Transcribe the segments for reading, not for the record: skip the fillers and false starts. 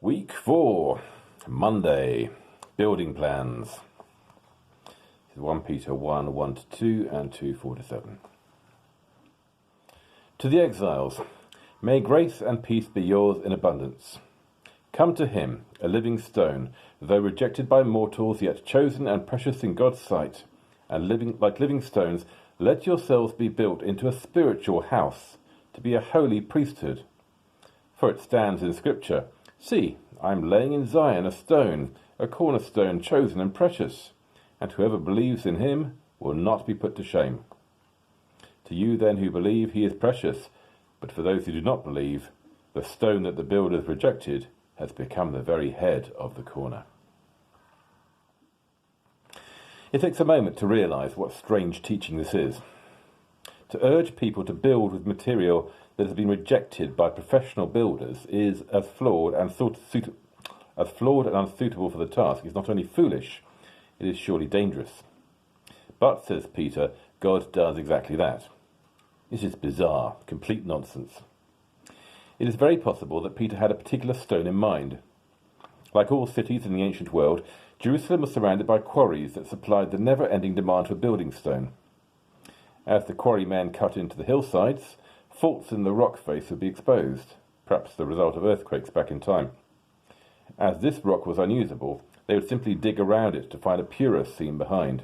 Week 4, Monday, building plans. This is 1 Peter 1, 1-2 and 2, 4-7. To the exiles, may grace and peace be yours in abundance. Come to him, a living stone, though rejected by mortals, yet chosen and precious in God's sight. And like living stones, let yourselves be built into a spiritual house, to be a holy priesthood. For it stands in Scripture, see, I am laying in Zion a stone, a cornerstone chosen and precious, and whoever believes in him will not be put to shame. To you then who believe, he is precious, but for those who do not believe, the stone that the builders rejected has become the very head of the corner. It takes a moment to realise what strange teaching this is. To urge people to build with material that has been rejected by professional builders is as flawed and unsuitable for the task is not only foolish, it is surely dangerous. But, says Peter, God does exactly that. This is bizarre, complete nonsense. It is very possible that Peter had a particular stone in mind. Like all cities in the ancient world, Jerusalem was surrounded by quarries that supplied the never-ending demand for building stone. As the quarrymen cut into the hillsides, faults in the rock face would be exposed, perhaps the result of earthquakes back in time. As this rock was unusable, they would simply dig around it to find a purer seam behind.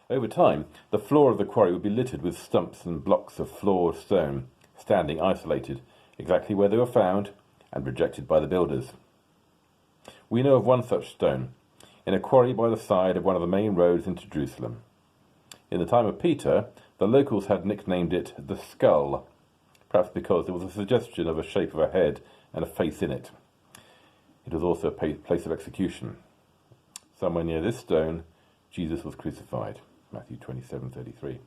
Over time, the floor of the quarry would be littered with stumps and blocks of flawed stone, standing isolated, exactly where they were found and rejected by the builders. We know of one such stone, in a quarry by the side of one of the main roads into Jerusalem. In the time of Peter, the locals had nicknamed it the Skull, perhaps because there was a suggestion of a shape of a head and a face in it. It was also a place of execution. Somewhere near this stone, Jesus was crucified, Matthew 27:33.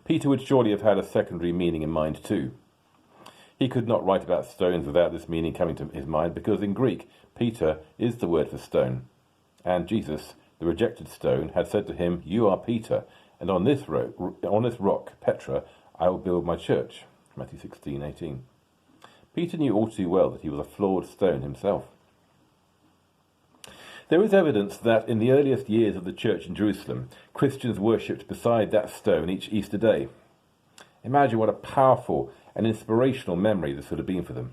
Peter would surely have had a secondary meaning in mind too. He could not write about stones without this meaning coming to his mind, because in Greek, Peter is the word for stone, and Jesus, the rejected stone, had said to him, "You are Peter, and on this rock, Petra, I will build my church," Matthew 16:18. Peter knew all too well that he was a flawed stone himself. There is evidence that in the earliest years of the church in Jerusalem, Christians worshipped beside that stone each Easter day. Imagine what a powerful and inspirational memory this would have been for them.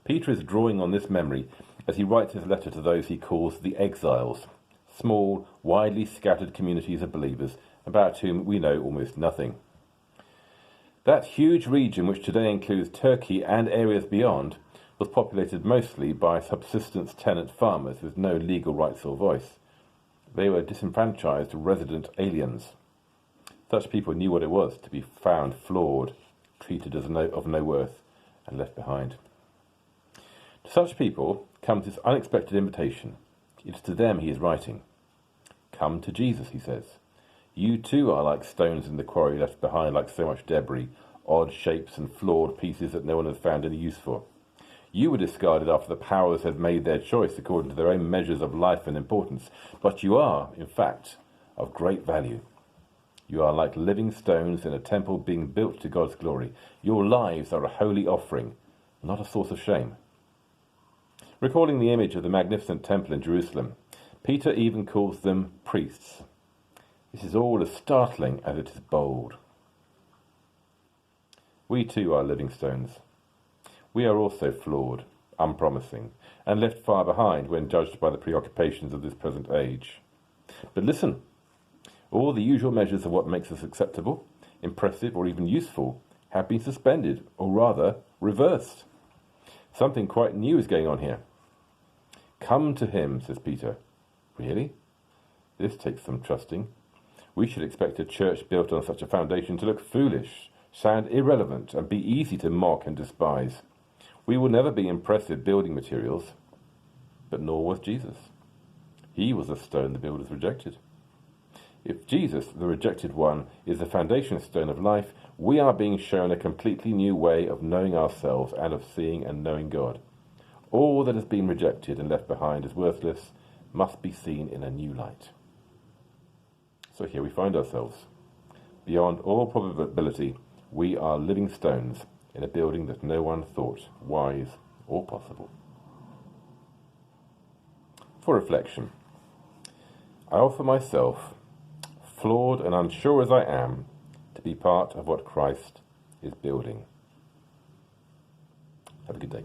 Peter is drawing on this memory as he writes his letter to those he calls the exiles, small, widely scattered communities of believers about whom we know almost nothing. That huge region, which today includes Turkey and areas beyond, was populated mostly by subsistence tenant farmers with no legal rights or voice. They were disenfranchised resident aliens. Such people knew what it was to be found flawed, treated as of no worth, and left behind. To such people comes this unexpected invitation. It is to them he is writing. Come to Jesus, he says. You too are like stones in the quarry left behind, like so much debris, odd shapes and flawed pieces that no one has found any use for. You were discarded after the powers had made their choice according to their own measures of life and importance, but you are, in fact, of great value. You are like living stones in a temple being built to God's glory. Your lives are a holy offering, not a source of shame. Recalling the image of the magnificent temple in Jerusalem, Peter even calls them priests. This is all as startling as it is bold. We too are living stones. We are also flawed, unpromising, and left far behind when judged by the preoccupations of this present age. But listen, all the usual measures of what makes us acceptable, impressive, or even useful have been suspended, or rather, reversed. Something quite new is going on here. Come to him, says Peter. Really? This takes some trusting. We should expect a church built on such a foundation to look foolish, sound irrelevant, and be easy to mock and despise. We will never be impressive building materials, but nor was Jesus. He was the stone the builders rejected. If Jesus, the rejected one, is the foundation stone of life, we are being shown a completely new way of knowing ourselves and of seeing and knowing God. All that has been rejected and left behind as worthless must be seen in a new light. So here we find ourselves. Beyond all probability, we are living stones in a building that no one thought wise or possible. For reflection, I offer myself, flawed and unsure as I am, to be part of what Christ is building. Have a good day.